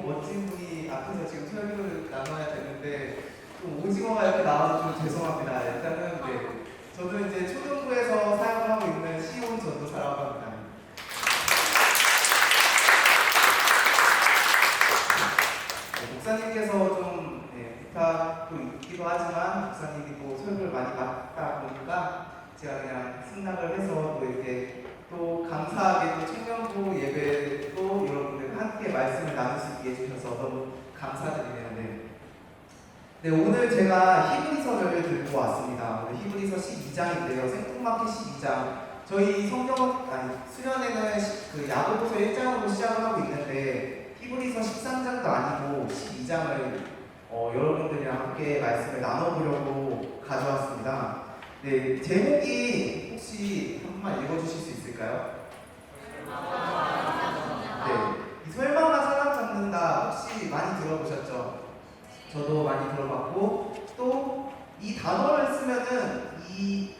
멋진 분이 앞에서 지금 설교를 나눠야 되는데 좀 오징어가 이렇게 나와서 좀 죄송합니다. 일단은 저도 이제 초등부에서 사역을 하고 있는 시온 전도사라고 합니다. 목사님께서 좀 부탁도 있기도 하지만 목사님이 또 설교를 많이 받다 보니까 제가 그냥 승낙을 해서 또 이렇게 또 감사하게 또 청년부 예배도 여러분들 함께 말씀을 나눌 수 있게 해주셔서 너무 감사드리네요. 네, 오늘 제가 히브리서를 들고 왔습니다. 오늘 히브리서 12장인데요. 생뚱맞게 12장. 저희 수련회는 그 야고보서 1장으로 시작을 하고 있는데 히브리서 13장도 아니고 12장을 여러분들이랑 함께 말씀을 나눠보려고 가져왔습니다. 네, 제목이 혹시 한 번만 읽어주실 수 있을까요? 네, 이 설마가 사람 잡는다 혹시 많이 들어보셨죠? 저도 많이 들어봤고 또 이 단어를 쓰면은 이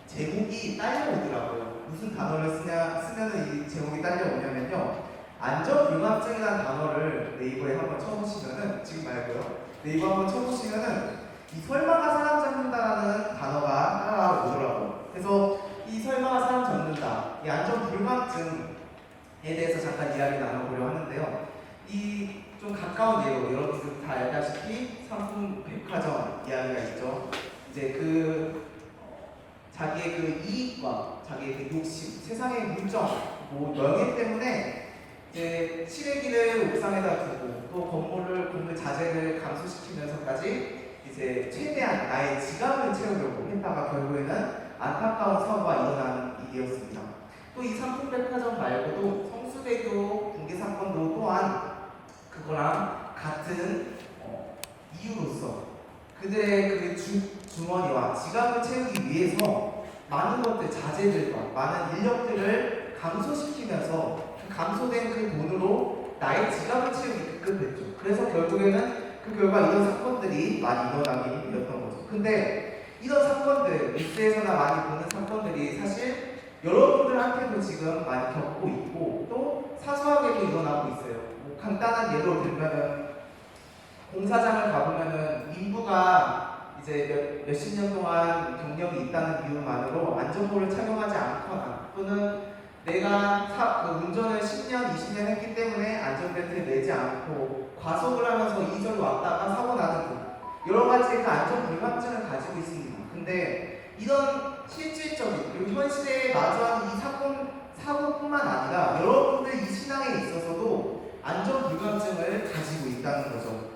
제목이 딸려오더라고요. 무슨 단어를 쓰면은 이 제목이 딸려오냐면요. 안전불감증이라는 단어를 네이버에 한번 쳐보시면은 지금 말고요. 네이버 한번 쳐보시면은 이 설마가 사람 잡는다라는 단어가 따라오더라고요. 그래서 이 설마가 사람 잡는다, 이 안전불감증에 대해서 잠깐 이야기 나눠보려 하는데요. 이 좀 가까운 예로 여러분들 다 알다시피 상품 백화점 이야기가 있죠. 이제 자기의 그 이익과 자기의 그 욕심, 세상의 물정, 명예 때문에 이제 시래기를 옥상에다 두고 또 건물 자재를 감소시키면서까지 이제 최대한 나의 지갑을 채우려고 했다가 결국에는 안타까운 사고가 일어나는 일이었습니다. 또 이 상품 백화점 말고도 성수대교 붕괴 사건도 또한 그거랑 같은 이유로서 그들의 그 주머니와 지갑을 채우기 위해서 많은 것들, 자재들과 많은 인력들을 감소시키면서 그 감소된 그 돈으로 나의 지갑을 채우기 급급했죠. 그래서 결국에는 그 결과 이런 사건들이 많이 일어나게 되었던 거죠. 근데 이런 사건들, 뉴스에서나 많이 보는 사건들이 사실 여러분들한테도 지금 많이 겪고 있고 또 사소하게도 일어나고 있어요. 간단한 예로 들면은 공사장을 가보면은 인부가 이제 몇십 년 동안 경력이 있다는 이유만으로 안전모를 착용하지 않거나 또는 내가 운전을 10년, 20년 했기 때문에 안전벨트를 매지 않고 과속을 하면서 이리저리 왔다가 사고 나는 등 여러 가지 그 안전불감증을 가지고 있습니다. 근데 이런 실질적인 그리고 현실에 마주하는 이 사고뿐만 아니라 여러분들 이 신앙에 있어서도 안전불감증을 가지고 있다는 거죠.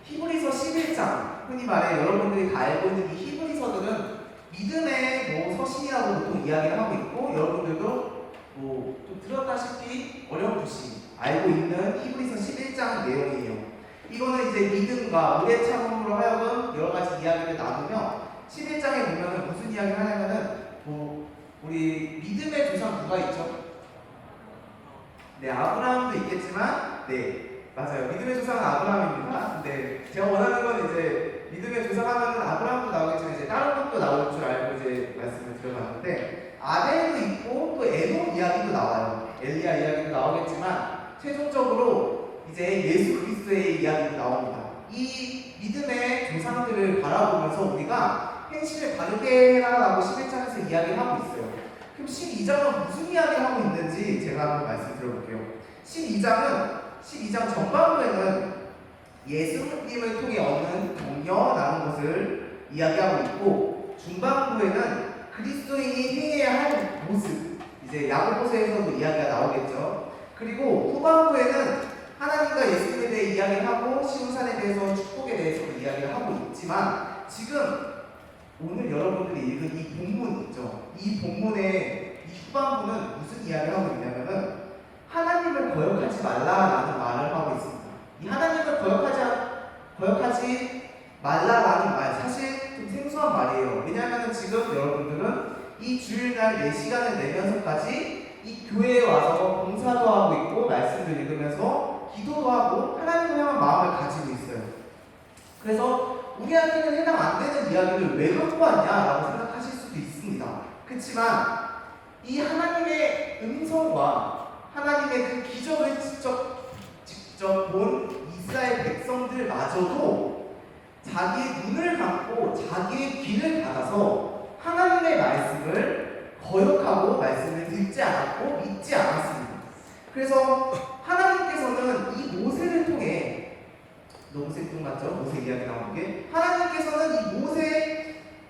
히브리서 11장, 흔히 말해 여러분들이 다 알고 있는 이 히브리서들은 믿음의 서신이라고 보통 이야기를 하고 있고 여러분들도 좀 들었다시피 어렴풋이 알고 있는 히브리서 11장 내용이에요. 이거는 이제 믿음과 의의 참음으로 하여금 여러 가지 이야기를 나누며 11장에 보면은 무슨 이야기를 하냐면은 우리 믿음의 조상 누가 있죠? 네, 아브라함도 있겠지만, 네, 맞아요. 믿음의 조상은 아브라함입니다. 근데 제가 원하는 건 이제 믿음의 조상하면은 아브라함도 나오겠지만 이제 다른 것도 나올 줄 알고 이제 말씀을 드려봤는데 아벨도 있고 또 에녹 이야기도 나와요. 엘리야 이야기도 나오겠지만 최종적으로 이제 예수 그리스도의 이야기도 나옵니다. 이 믿음의 조상들을 바라보면서 우리가 행실을 바르게 해라라고 11장에서 이야기를 하고 있어요. 그럼 12장은 무슨 이야기를 하고 있는지 제가 한번 말씀드려볼게요. 12장 전반부에는 예수님을 통해 얻는 격려라는 것을 이야기하고 있고 중반부에는 그리스도인이 행해야 할 모습, 이제 야고보서에서도 이야기가 나오겠죠. 그리고 후반부에는 하나님과 예수님에 대해 이야기를 하고 시온산에 대해서 축복에 대해서도 이야기를 하고 있지만 지금 오늘 여러분들이 읽은 이 본문 있죠. 이 본문의 이 후반부는 무슨 이야기를 하고 있냐면은 하나님을 거역하지 말라라는 말을 하고 있습니다. 이 하나님을 거역하지 말라라는 말 사실 좀 생소한 말이에요. 왜냐하면 지금 여러분들은 이 주일날 4시간을 내면서까지 이 교회에 와서 봉사도 하고 있고 말씀도 읽으면서 기도도 하고 하나님을 향한 마음을 가지고 있어요. 그래서 우리한테는 해당 안 되는 이야기를 왜 갖고 왔냐라고 생각하실 수도 있습니다. 그렇지만 이 하나님의 음성과 하나님의 그 기적을 직접 본 자기의 귀를 닫아서 하나님의 말씀을 거역하고 말씀을 듣지 않았고 믿지 않았습니다. 그래서 하나님께서는 이 모세를 통해, 너무 생뚱맞죠? 모세 이야기 나오는 게, 하나님께서는 이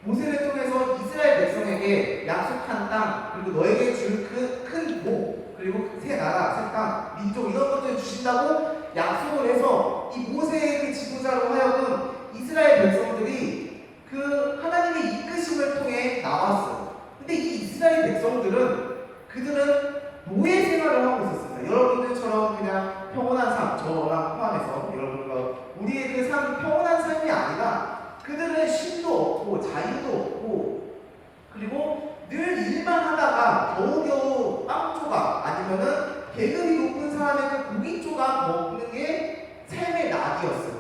모세를 통해서 이스라엘 백성에게 약속한 땅, 그리고 너에게 줄 큰 복, 그리고 새 나라, 새 땅, 민족 이런 것들을 주신다고 약속을 해서 이 모세의 그 지도자로 하여금 이스라엘 백성들이 그 하나님의 이끄심을 통해 나왔어요. 근데 이 이스라엘 백성들은 그들은 노예 생활을 하고 있었습니다. 여러분들처럼 그냥 평온한 삶, 저랑 포함해서 여러분과 우리의 그 삶이 평온한 삶이 아니라 그들은 쉼도 없고 자유도 없고 그리고 늘 일만 하다가 겨우겨우 빵 조각 아니면은 계급이 높은 사람의 그 고기 조각 먹는 게 삶의 낙이었어요.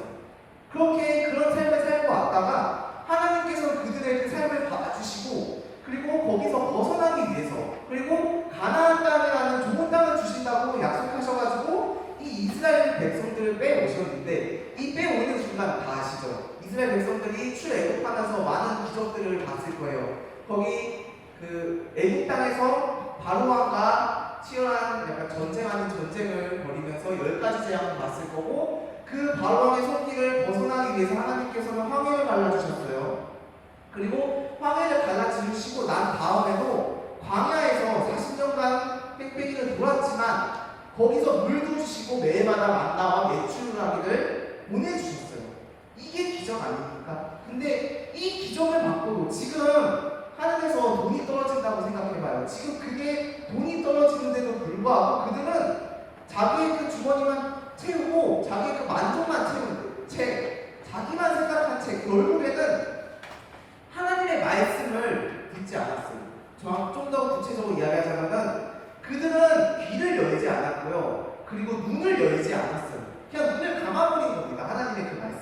그렇게 그런 삶을 살고 왔다가 하나님께서 그들의 그 삶을 받아주시고 그리고 거기서 벗어나기 위해서 그리고 가나안 땅이라는 좋은 땅을 주신다고 약속하셔가지고 이 이스라엘 백성들을 빼오셨는데 이 빼오는 순간 다 아시죠? 이스라엘 백성들이 출애굽하면서 많은 기적들을 봤을 거예요. 거기 그 애굽 땅에서 바로왕과 치열한 약간 전쟁 아닌 전쟁을 벌이면서 10가지 재앙을 봤을 거고 그 바로왕의 손길을 벗어나기 위해서 하나님께서는 황해를 갈라주셨어요. 그리고 황해를 갈라주시고 난 다음에도 광야에서 40년간 빽빽이를 돌았지만 거기서 물도 주시고 매일마다 만나와 메추라기를 보내주셨어요. 이게 기적 아닙니까? 근데 이 기적을 받고도 지금 하늘에서 돈이 떨어진다고 생각해봐요. 지금 그게 돈이 떨어지는데도 불구하고 그들은 자기의 그 주머니만 채우고 자기의 그 만족만 채우는 채, 자기만 생각한 채 결국에는 하나님의 말씀을 듣지 않았어요. 좀 더 구체적으로 이야기하자면 그들은 귀를 열지 않았고요. 그리고 눈을 열지 않았어요. 그냥 눈을 감아버린 겁니다. 하나님의 그 말씀.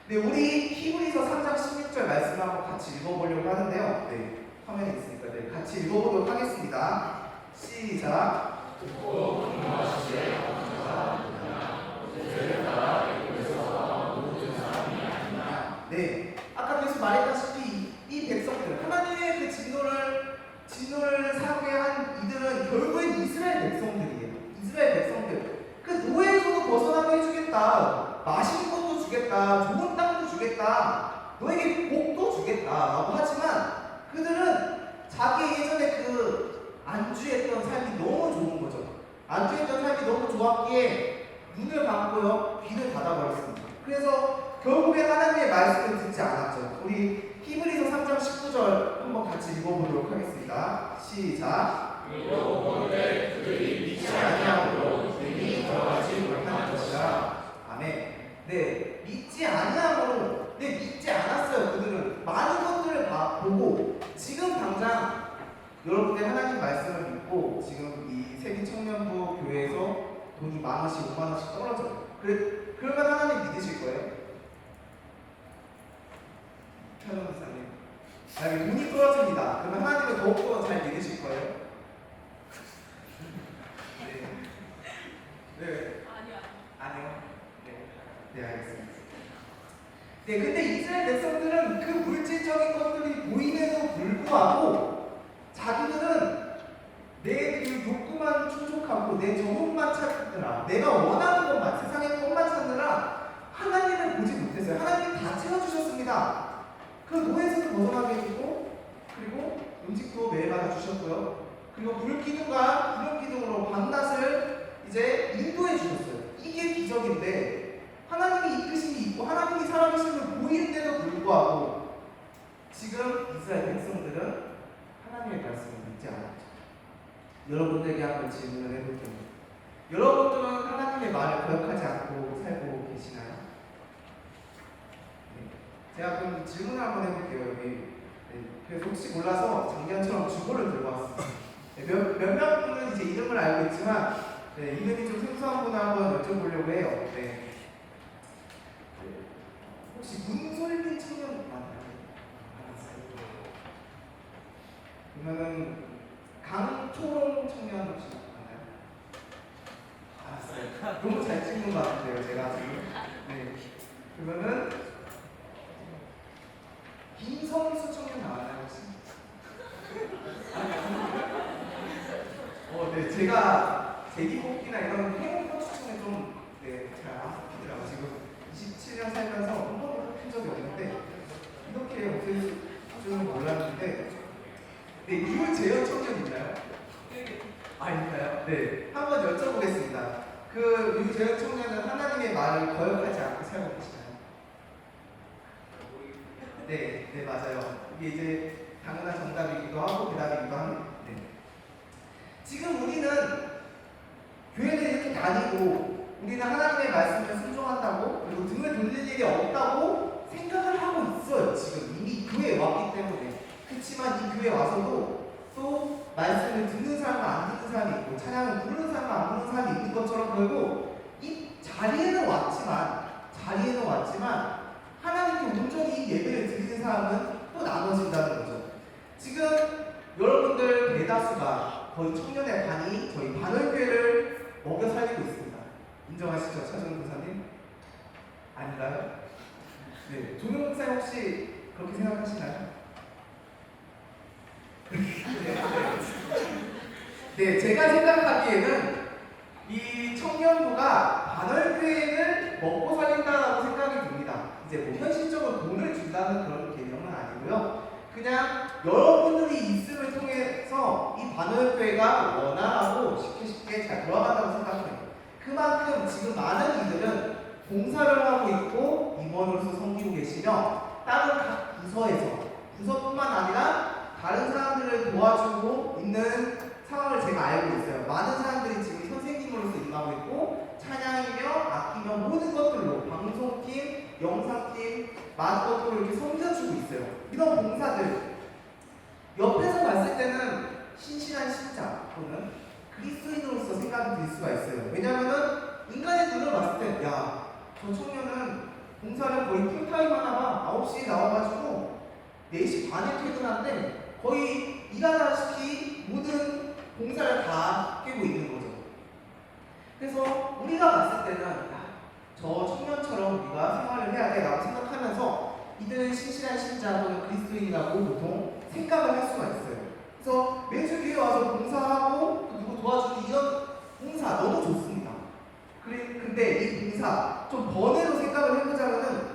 네, 우리 히브리서 3장 16절 말씀을 한번 같이 읽어보려고 하는데요. 네, 화면에 있으니까 네, 같이 읽어보도록 하겠습니다. 시작. 네, 아까 계속 말했다시피 이 백성들, 하나님의 그 진노를 사게 한 이들은 결국엔 이스라엘 백성들이에요. 이스라엘 백성들. 그 노예에서도 벗어나게 해주겠다. 맛있는 것도 주겠다. 좋은 땅도 주겠다. 너에게 복도 주겠다. 라고 하지만 그들은 자기 예전에 그 안주했던 삶이 너무 좋은 거죠. 안주했던 삶이 너무 좋았기에 눈을 감고요. 귀를 닫아버렸습니다. 그래서 결국에 하나님의 말씀을 듣지 않았죠. 우리 히브리서 3장 19절 한번 같이 읽어보도록 하겠습니다. 시작. 이로보되 그들이 믿지 아니함으로 등이 들어가지 못하는 것이라. 아멘. 네, 믿지 아니함으로, 네, 믿지 않았어요. 그들은 많은 것들을 보고 지금 당장 여러분들 하나님 말씀을 믿고 지금 이 세계 청년부 교회에서 돈이 10,000원씩 50,000원씩 떨어져요. 그러면 하나님 믿으실 거예요? 현원사님, 만약에 돈이 떨어집니다. 그러면 하나님을 더욱더 잘 믿으실 거예요? 네. 네. 아니요. 네, 알겠습니다. 네, 근데 이스라엘 백성들은 그 물질적인 것들이 보임에도 불구하고 자기들은 내 그 욕구만 충족하고 내 정욕만 찾느라 내가 원하는 것만 세상의 것만 찾느라 하나님을 보지 못했어요. 하나님 다 채워주셨습니다. 그 노예에서도 벗어나게 해주고 그리고 음식도 매일마다 주셨고요. 그리고 불기둥과 기름기둥으로 밤낮을 이제 인도해 주셨어요. 이게 기적인데 하나님이 이끄심이 있고 하나님이 살아계심을 보이는데도 불구하고 지금 이스라엘 백성들은 하나님의 말씀을 믿지 않았죠. 여러분들에게 한번 질문을 해볼게요. 여러분들은 하나님의 말을 거역하지 않고 살고 계시나요? 네. 제가 그럼 질문을 한번 해볼게요. 여기. 네. 그래서 혹시 몰라서 작년처럼 주보를 들고 왔습니다. 네. 몇몇 분은 이제 이름을 알고 있지만 네. 이름이 좀 생소한 분을 한번 여쭤보려고 해요. 네. 혹시 문솔빈 청년 맞나요? 그러면은 강초롱 청년 혹시 맞나요? 알았어요. 너무 잘 찍는 것 같은데요, 제가 지금. 네. 그러면은 김성수 청년 나왔나요 혹시? 네, 제가 제기뽑기나 이런 행운권 추천에 좀 잘 안 뽑히더라고요. 지금 27년 살면서 한 번도 뽑힌 적이 없는데 이렇게 없을 줄은 몰랐는데 네, 이후 재현 청년 있나요? 있나요? 네, 한번 여쭤보겠습니다. 그 유재현 청년은 하나님의 말을 거역하지 않고 살고 계시나요? 네, 맞아요. 이게 이제 당연한 정답이기도 하고 대답이기도 합니다. 네. 지금 우리는 교회를 이렇게 다니고 우리는 하나님의 말씀을 순종한다고 그리고 등을 돌릴 일이 없다고 생각을 하고 있어요. 지금 이미 교회에 왔기 때문에. 그렇지만 이 교회에 와서도 또 말씀을 듣는 사람과 안 듣는 사람이 있고 찬양을 부르는 사람과 안 부르는 사람이 있는 것처럼 보이고 이 자리에는 왔지만 하나님께 온전히 이 예배를 드리는 사람은 또 나눠진다는 거죠. 지금 여러분들 대다수가 거의 청년의 반이 저희 반월교회를 먹여 살리고 있습니다. 인정하시죠? 차정 교사님? 아닌가요? 네. 조명 목사님 혹시 그렇게 생각하시나요? 네, 제가 생각하기에는 이 청년부가 반월교회를 먹고 살린다라고 생각이 듭니다. 이제 뭐 현실적으로 돈을 준다는 그런 개념은 아니고요. 그냥 여러분들이 있음을 통해서 이 반월교회가 원활하고 쉽게 잘 돌아간다고 생각해요. 그만큼 지금 많은 이들은 봉사를 하고 있고 임원으로서 섬기고 계시며 다른 각 부서뿐만 아니라 다른 사람들을 도와주고 있는 상황을 제가 알고 있어요. 많은 사람들이 지금 선생님으로서 임하고 있고 찬양이며 악기며 모든 것들로 방송팀, 영상팀 많은 것들로 이렇게 섬겨주고 있어요. 이런 봉사들 옆에서 봤을 때는 신실한 신자 또는 그리스도인으로서 생각이 들 수가 있어요. 왜냐하면 인간의 눈을 봤을 때 저 청년은 봉사를 거의 풀타임 하나 봐. 9시에 나와가지고 4시 반에 퇴근하는데 거의 일하다시피 모든 봉사를 다 깨고 있는 거죠. 그래서 우리가 봤을 때는 저 청년처럼 우리가 생활을 해야 돼 라고 생각하면서 이들은 신실한 신자 또는 그리스도인이라고 보통 생각을 할 수가 있어요. 그래서 매주 교회 와서 봉사하고 또 누구 도와주는 이런 봉사 너무 좋습니다. 근데 이 봉사 좀 번외로 생각을 해보자면은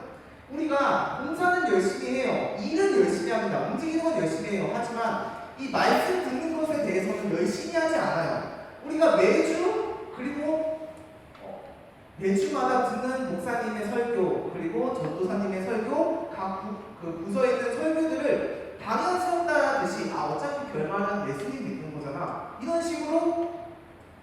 우리가 봉사는 열심히 해요. 일은 열심히 합니다. 움직이는 건 열심히 해요. 하지만 이 말씀 듣는 것에 대해서는 열심히 하지 않아요. 우리가 그리고 매주마다 듣는 목사님의 설교 그리고 전도사님의 설교 각 부서에 있는 설교들을 당연스럽다듯이 어차피 결말은 예수님 믿는 거잖아 이런 식으로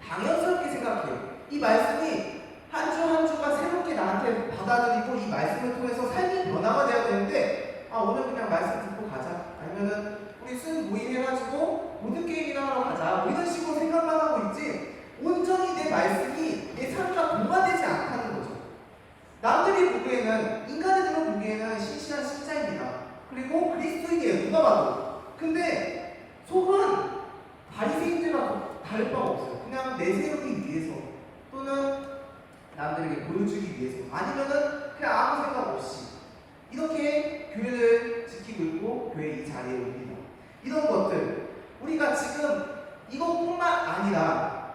당연스럽게 생각해요. 이 말씀이 한 주 한 주가 새롭게 나한테 받아들이고 이 말씀을 통해서 삶이 변화가 돼야 되는데 오늘 그냥 말씀 듣고 가자 아니면은 우리 순 모임해가지고 보드게임이나 하러 가자 이런 식으로 생각만 하고 있지 온전히 내 말씀이 내 삶과 동화되지 않다는 거죠. 남들이 보기에는 인간의 보기에는 신실한 신자입니다. 그리고 그리스도인이에요. 누가 봐도. 근데 속은 바리새인들과 다를 바가 없어요. 그냥 내세우기 위해서 또는 남들에게 보여주기 위해서 아니면은 그냥 아무 생각 없이 이렇게 교회를 지키고 있고 교회 이 자리에 옵니다. 이런 것들 우리가 지금 이것뿐만 아니라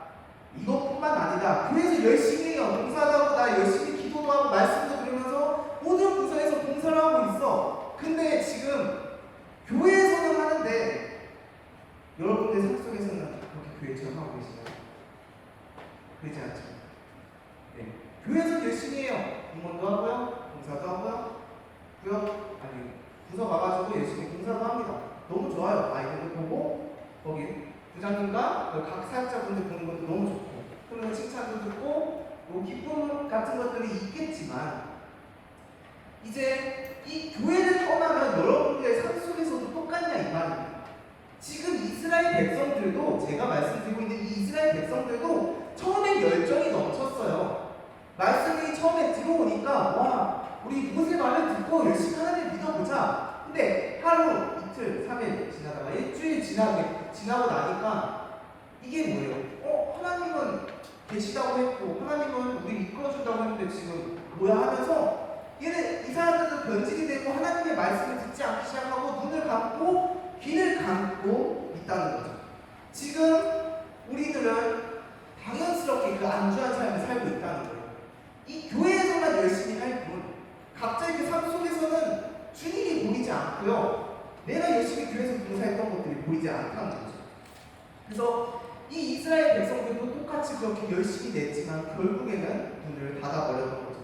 교회에서 열심히 해요. 봉사도 하고 나 열심히 기도도 하고 말씀도 들으면서 모든 부서에서 봉사를 하고 있어. 근데 지금 교회에서는 하는데 여러분들 삶 속에서는 그렇게 교회처럼 하고 계시나요? 그렇지 않죠. 네. 교회에서 열심히 해요. 임원도 하고요. 봉사도 하고요. 부서 가가지고 열심히 봉사도 합니다. 너무 좋아요. 아이들도 보고 거기 부장님과 각 사역자분들 보는 것도 너무 좋고 그러면 칭찬도 듣고 뭐 기쁨 같은 것들이 있겠지만 이제 이 교회를 떠나면 여러분들의 삶 속에서도 똑같냐 이 말입니다. 지금 이스라엘 백성들도 제가 말씀드리고 있는 이 이스라엘 백성들도 처음엔 열정이 넘쳤어요. 말씀이 처음에 들어오니까 우리 모세 말을 듣고 열심히 하나님 믿어보자. 근데 하루, 이틀, 3일 지나다가 일주일 지나고 나니까 이게 뭐예요? 하나님은 계시다고 했고 하나님은 우리 이끌어준다고 했는데 지금 뭐야 하면서 이 사람들도 변질이 되고 하나님의 말씀을 듣지 듣지 않기 시작하고 눈을 감고 귀를 감고 있다는 거죠. 지금 우리들은 당연스럽게 그 안주한 삶을 살고 있다는 거예요. 이 교회에서만 열심히 할 뿐, 각자의 그 삶 속에서는 주님이 보이지 않고요. 내가 열심히 교회에서 봉사했던 것들이 보이지 않다는 거죠. 그래서 이 이스라엘 백성들도 똑같이 그렇게 열심히 냈지만 결국에는 문을 닫아버렸던 거죠.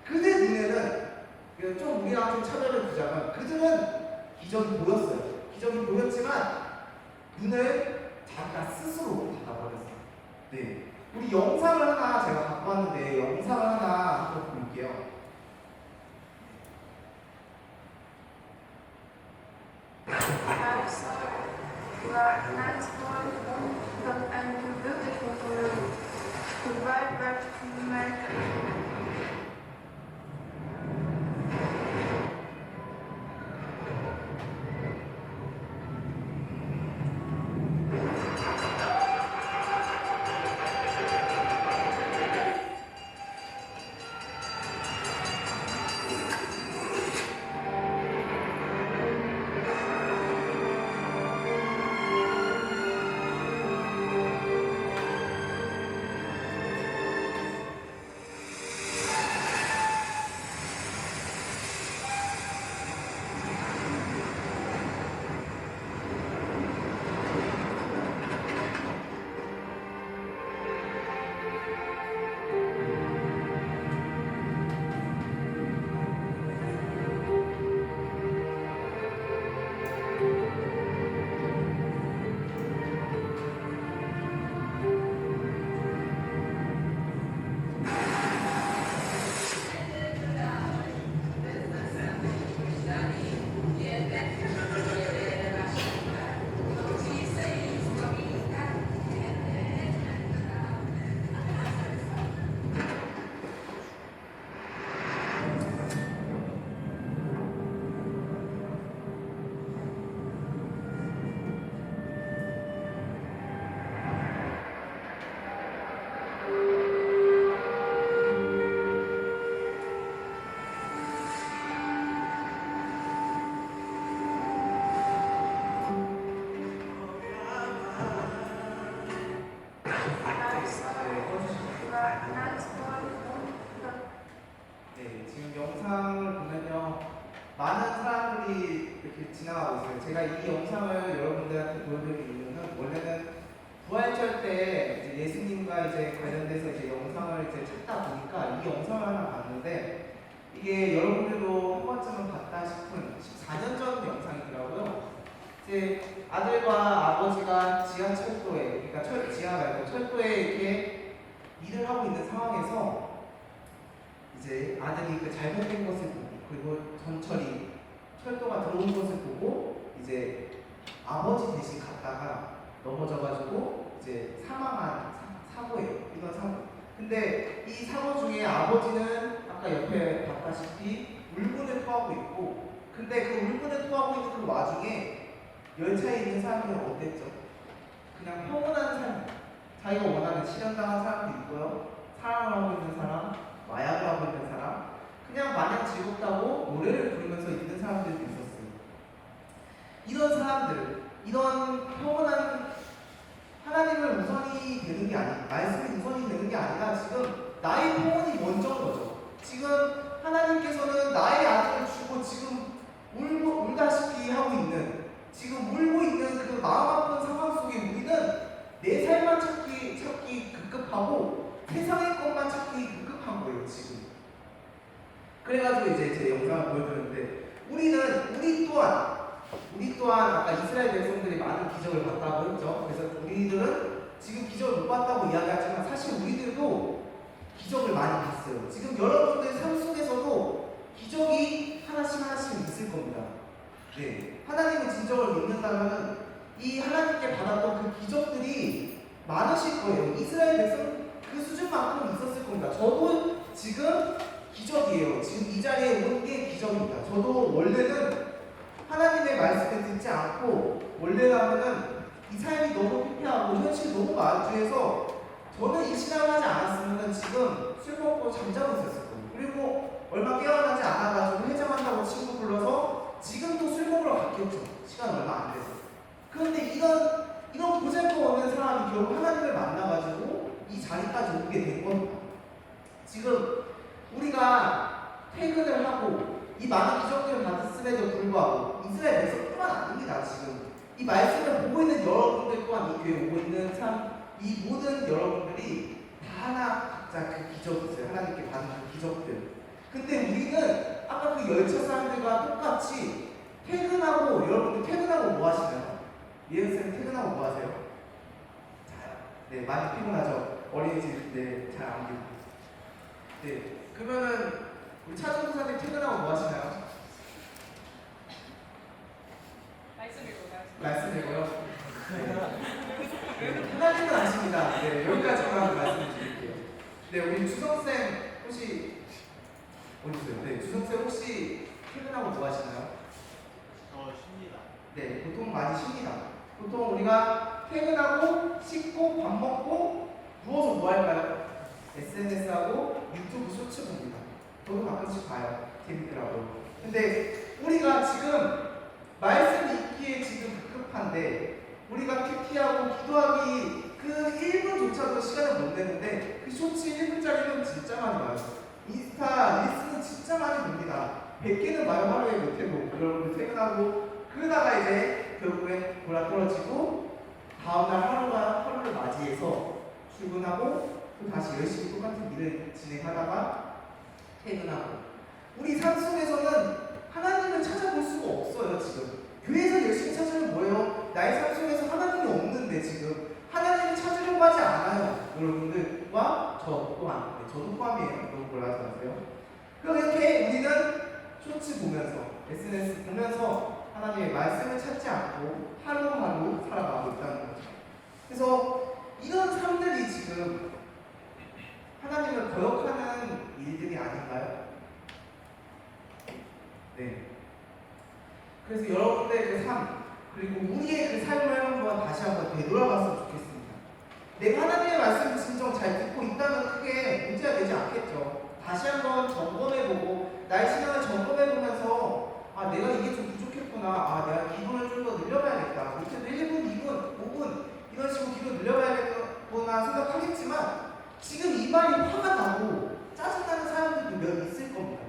그들 눈에는 좀 우리랑 좀 차별을 두자면 그들은 기적이 보였어요. 기적이 보였지만 눈을 자기가 스스로 닫아버렸어요. 네, 우리 영상을 하나 제가 갖고 왔는데 영상을 하나 한번 볼게요. 네, 지금 영상을 보면요, 많은 사람들이 이렇게 지나가고 있어요. 제가 이 영상을 여러분들한테 보여드리는 이유는 원래는 부활절 때 이제 예수님과 이제 관련돼서 이제 영상을 이제 찾다 보니까 이 영상을 하나 봤는데 이게 여러분들도 한 번쯤은 봤다 싶은 14년 전 영상이더라고요. 이제 아들과 아버지가 지하철도에, 그러니까 지하 말고 철도에 이렇게 일을 하고 있는 상황에서 이제 아들이 그 잘못된 것을 보고 그리고 전철이 철도가 들어온 것을 보고 이제 아버지 대신 갔다가 넘어져가지고 이제 사망한 사고예요. 이건 사고. 근데 이 사고 중에 아버지는 아까 옆에 봤다시피 울분을 토하고 있고, 근데 그 울분을 토하고 있는 그 와중에 열차에 있는 사람들은 어땠죠? 그냥 평온한 삶, 자기가 원하는 실현당한 사람도 있고요, 사랑을 하고 있는 사람, 마약을 하고 있는 사람, 그냥 마냥 즐겁다고 노래를 부르면서 있는 사람들도 있었어요. 이런 사람들, 이런 평온한 하나님을 우선이 되는 게 아니라, 말씀이 우선이 되는 게 아니라 지금 나의 평온이 먼저인 거죠. 지금 하나님께서는 나의 아들을 주고 지금 울다시피 하고 있는, 지금 울고 있는 그 마음 아픈 상황 속에 우리는 내 삶만 찾기 급급하고 세상의 것만 찾기 급급한 거예요, 지금. 그래가지고 이제 제 영상을 보여드렸는데, 우리 또한 아까 이스라엘 백성들이 많은 기적을 봤다고 했죠. 그래서 우리들은 지금 기적을 못 봤다고 이야기하지만 사실 우리들도 기적을 많이 봤어요. 지금 여러분들 삶 속에서도 기적이 하나씩 있을 겁니다. 네, 하나님의 진정을 믿는다면 이 하나님께 받았던 그 기적들이 많으실 거예요. 이스라엘 백성 그 수준만큼 있었을 겁니다. 저도 지금 기적이에요. 지금 이 자리에 온 게 기적입니다. 저도 원래는 하나님의 말씀을 듣지 않고 원래라면은 이 삶이 너무 피폐하고 현실이 너무 마주해서 저는 이 신앙을 하지 않았으면 지금 술 먹고 잠자고 있었을 거예요. 그리고 얼마 깨어나지 않아가지고 회장한다고 친구 불러서 지금도 술 지금 우리가 퇴근을 하고 이 많은 기적들을 받았음에도 불구하고 이스라엘 백성뿐만 아닙니다. 지금 이 말씀을 보고 있는 여러분들 또한 이 교회에 오고 있는 이 모든 여러분들이 다 하나 각자 그 기적이 있어요. 하나님께 받은 그 기적들. 근데 우리는 아까 그 열차 사람들과 똑같이 퇴근하고, 여러분들 퇴근하고 뭐 하시나요? 예은쌤 퇴근하고 뭐 하세요? 자요. 네, 많이 피곤하죠? 어린이집, 네, 잘 안 기고. 네, 그러면은 우리 차준사님 퇴근하고 뭐 하시나요? 말씀 읽어요? 네. 하나님은 아십니다. 네, 여기까지만 말씀을 드릴게요. 네, 우리 주성쌤 혹시 어디 있어요? 네, 주성쌤 혹시 퇴근하고 뭐 하시나요? 쉽니다. 네, 보통 많이 쉽니다. 보통 우리가 퇴근하고 씻고 밥 먹고 누워서 뭐 할까요? SNS하고 유튜브 쇼츠 봅니다. 저도 가끔씩 봐요. 재밌더라고요. 근데 우리가 지금 말씀 읽기에 지금 급급한데 우리가 PT하고 기도하기 그 1분조차도 시간을 못 내는데 그 쇼츠 1분짜리는 진짜 많이 봐요. 인스타, 릴스는 진짜 많이 봅니다. 100개는 봐요. 하루에 못해도. 여러분들 퇴근하고 그러다가 이제 결국엔 골아 떨어지고 다음날 하루를 맞이해서 출근하고 또 다시 열심히 똑같은 일을 진행하다가 퇴근하고 우리 삶 속에서는 하나님을 찾아볼 수가 없어요. 지금 교회에서 열심히 찾으면 뭐예요? 나의 삶 속에서 하나님이 없는데 지금 하나님을 찾으려고 하지 않아요. 여러분들과 저 또한, 네, 저도 포함이에요. 너무 몰라지 마세요. 그럼 이렇게 우리는 쇼츠 보면서 SNS 보면서 하나님의 말씀을 찾지 않고 하루하루 살아가고 있다는 거죠. 그래서 이런 삶들이 지금 하나님을 거역하는 일들이 아닌가요? 네. 그래서 여러분들의 그 삶, 그리고 우리의 그 삶을 한번 다시 한번 되돌아봤으면 좋겠습니다. 내가 하나님의 말씀을 진정 잘 듣고 있다면 크게 문제가 되지 않겠죠. 다시 한번 점검해보고 나의 신앙을 점검해보면서 아 내가 이게 좀 부족했구나. 아 내가 기도를 좀 더 늘려봐야겠다. 못해도 1분, 2분, 5분 이런 식으로 기도 늘려봐야겠구나 생각하겠지만 지금 이 말이 화가 나고 짜증나는 사람들도 몇 있을 겁니다.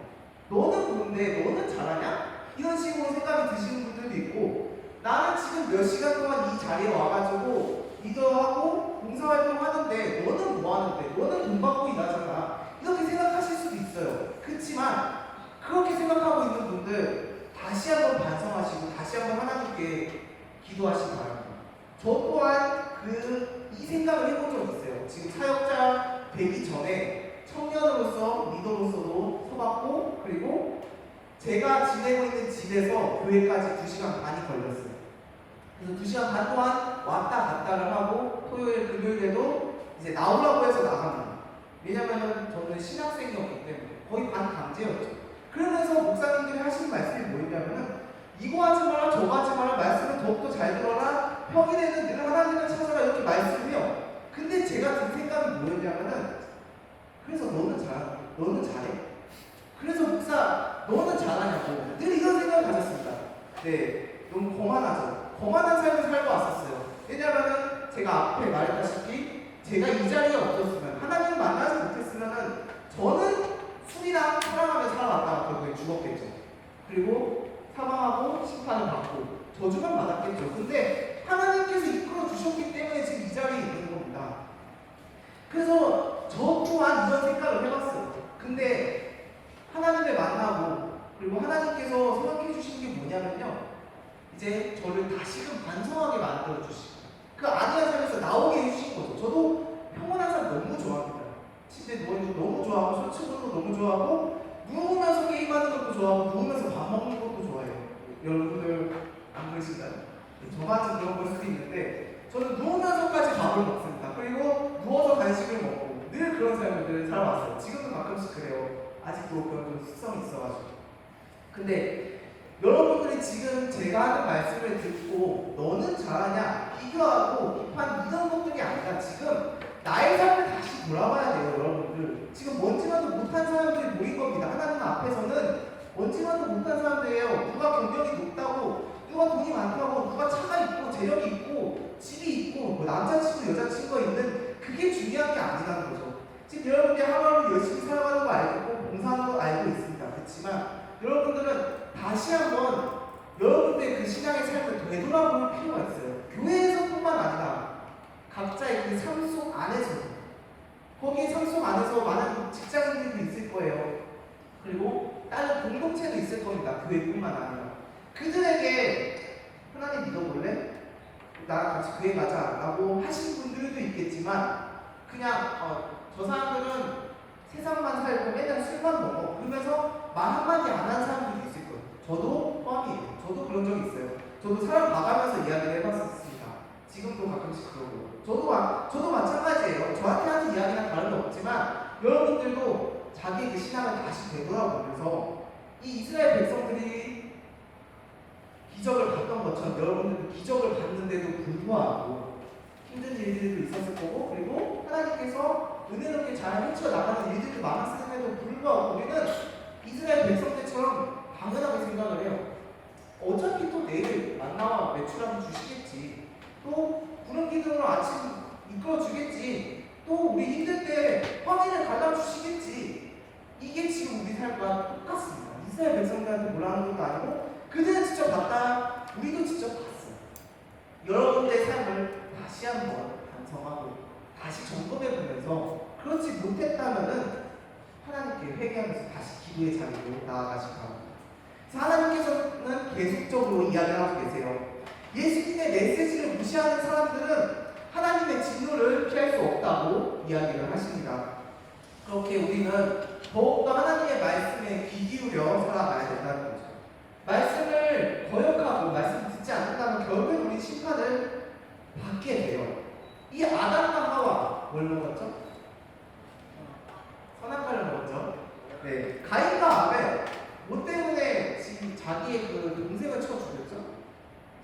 너는 뭔데? 너는 잘하냐? 이런 식으로 생각이 드시는 분들도 있고 나는 지금 몇 시간 동안 이 자리에 와가지고 리더하고 봉사활동 하는데 너는 뭐 하는데? 너는 돈 받고 일하잖아. 이렇게 생각하실 수도 있어요. 그렇지만 그렇게 생각하고 있는 분들 다시 한번 반성하시고 다시 한번 하나님께 기도하시기 바랍니다. 저 또한 이 생각을 해본 적이 있어요. 지금 사역자 되기 전에 청년으로서 리더로서도 서봤고 그리고 제가 지내고 있는 집에서 교회까지 2시간 반이 걸렸어요. 그래서 2시간 반 동안 왔다 갔다를 하고 토요일, 금요일에도 이제 나오라고 해서 나갑니다. 왜냐면은 저는 신학생이었기 때문에 거의 반 강제였죠. 그러면서 목사님들이 하시는 말씀이 뭐였냐면은 이거 하지 마라 저거 하지 마라 말씀을 더욱더 잘 들어라 평일에는 늘 하나님을 찾아라 이렇게 말씀해요. 근데 제가 든 생각이 뭐였냐면은 그래서 너는 잘해? 그래서 목사 너는 잘하냐고 늘 이런 생각을 가졌습니다. 네, 너무 거만하죠. 거만한 삶을 살고 왔었어요. 왜냐면은 제가 앞에 말했다시피 제가 이 자리에 없었으면 하나님을 만나지 못했으면은 저는 술이랑 사랑하며 살아왔다가 결국에 죽었겠죠. 그리고 사망하고 심판을 받고 저주만 받았겠죠. 근데 하나님께서 이끌어 주셨기 때문에 지금 이 자리에 있는 겁니다. 그래서 저 또한 이런 생각을 해봤어요. 근데 하나님을 만나고 그리고 하나님께서 생각해 주신 게 뭐냐면요. 이제 저를 다시금 반성하게 만들어 주시고 그 아니한 삶에서 나오게 해주신 거죠. 저도 평온한 삶 너무 좋아합니다. 침대에 누워있는 거 너무 좋아하고 쇼츠 보는 거 너무 좋아하고 누우면서 게임하는 것도 좋아하고 누우면서 밥 먹는 것도 좋아해요. 여러분들 안 그러신가요? 저만 그런 걸 수도 있는데 저는 누우면서까지 밥을 먹습니다. 그리고 누워서 간식을 먹고 늘 그런 삶을 살아왔어요. 지금도 가끔씩 그래요. 아직도 그런 좀 습성이 있어가지고. 근데 여러분들이 지금 제가 하는 말씀을 듣고 너는 잘하냐 비교하고 비판 이런 것들이 아니라 지금 나의 삶을 다시 돌아봐야 돼요. 여러분들 지금 뭔지만도 못한 사람들이 모인 겁니다. 하나님 앞에서는 뭔지만도 못한 사람들이에요. 누가 경력이 높다고 누가 돈이 많다고 누가 차가 있고 재력이 있고 집이 있고 뭐 남자친구 여자친구가 있는 그게 중요한 게 아니라는 거죠. 지금 여러분들이 하루하루 열심히 살아 가정 안에서 많은 직장인들도 있을 거예요. 그리고 다른 공동체도 있을 겁니다. 교회뿐만 아니라. 그들에게 하나님 믿어볼래? 나랑 같이 교회 가자 라고 하신 분들도 있겠지만 그냥 저 사람들은 세상만 살고 맨날 술만 먹어 그러면서 말 한마디 안 하는 사람들도 있을 거예요. 저도 뻔이에요. 저도 그런 적이 있어요. 저도 사람 봐가면서 이야기를 해봤었습니다. 지금도 가끔씩 그러고요. 저도 마찬가지예요. 저한테 하는 이야기는 다른 게 없지만 여러분들도 자기의 그 신앙을 다시 되돌아보면서 이 이스라엘 백성들이 기적을 봤던 것처럼 여러분들도 기적을 봤는데도 불구하고 힘든 일들도 있었을 거고 그리고 하나님께서 은혜롭게 잘 헤쳐나가는 일들도 많았음에도 불구하고 우리는 이스라엘 백성들처럼 당연하게 생각을 해요. 어차피 또 내일 만나와 매출하면 주시겠지. 또 구름 기둥으로 아침 이끌어 주겠지. 또 우리 힘들 때 화면을 갈라 주시겠지. 이게 지금 우리 삶과 똑같습니다. 이스라엘 백성들한테 뭐라는 것도 아니고 그들은 직접 봤다. 우리도 직접 봤어요. 여러분들의 삶을 다시 한번 반성하고 다시 점검해 보면서 그렇지 못했다면은 하나님께 회개하면서 다시 기도의 자리로 나아가시기 바랍니다. 하나님께서는 계속적으로 이야기를 하고 계세요. 예수님의 메시지를 무시하는 사람들은 하나님의 진노를 피할 수 없다고 이야기를 하십니다. 그렇게 우리는 더욱더 하나님의 말씀에 귀 기울여 살아가야 된다는 거죠. 말씀을 거역하고 말씀을 듣지 않는다면 결국 우리 심판을 받게 돼요. 이 아담과 하와 뭘 먹었죠? 선악과를 먹었죠. 네, 가인과 아벨 뭐 때문에 지금 자기의 그 동생을 쳐 죽였죠?